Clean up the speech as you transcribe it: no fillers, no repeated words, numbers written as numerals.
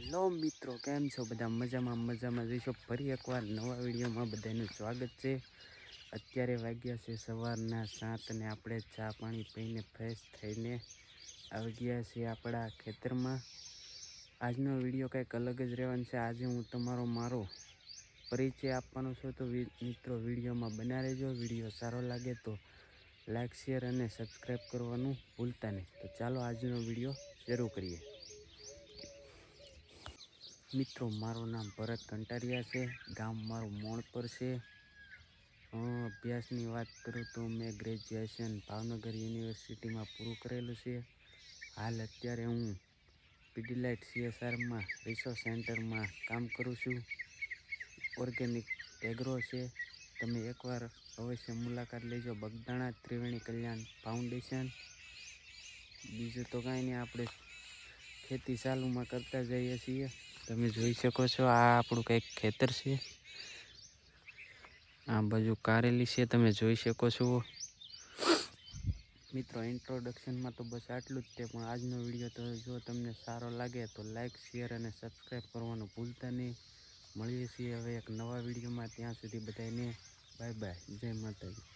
Hello મિત્રો, કેમ છો બધા? મજામાં જઈશો. ફરી એકવાર નવા વિડીયોમાં બધાનું સ્વાગત છે. અત્યારે વાગ્યા છે સવારના 7 અને આપણે ચા પાણી પીને ફ્રેશ થઈને આવી ગયા છીએ આપણા ખેતરમાં. આજનો વિડીયો કંઈક અલગ જ રહેવાનો છે. આજે હું મારો પરિચય આપવાનો છું, તો મિત્રો વિડીયોમાં બના રહેજો. વિડીયો સારો લાગે તો લાઈક, શેર અને સબસ્ક્રાઈબ કરવાનું ભૂલતા નહીં. તો ચાલો આજનો વિડીયો શરૂ કરીએ. મિત્રો, મારું નામ ભરત કંટારિયા છે. ગામ મારું મોણપર છે. અભ્યાસની વાત કરું તો મેં ગ્રેજ્યુએશન ભાવનગર યુનિવર્સિટીમાં પૂરું કરેલું છે. હાલ અત્યારે હું પીડીલાઇટ CSRમાં રિસર્ચ સેન્ટરમાં કામ કરું છું. ઓર્ગેનિક એગ્રો છે. તમે એકવાર અવશ્ય મુલાકાત લેજો. બગદાણા ત્રિવેણી કલ્યાણ ફાઉન્ડેશન. બીજું તો કાંઈ નહીં, આપણે ખેતી ચાલુમાં કરતા જઈએ છીએ. તમે જોઈ શકો છો, આ આપણું કંઈક ખેતર છે. આ બાજુ કારેલી છે, તમે જોઈ શકો છો. મિત્રો, ઇન્ટ્રોડક્શનમાં તો બસ આટલું જ છે. પણ આજનો વિડીયો તો જો તમને સારો લાગે તો લાઈક, શેર અને સબસ્ક્રાઈબ કરવાનું ભૂલતા નહીં. મળીએ છીએ હવે એક નવા વિડીયોમાં. ત્યાં સુધી બધાને બાય બાય. જય માતાજી.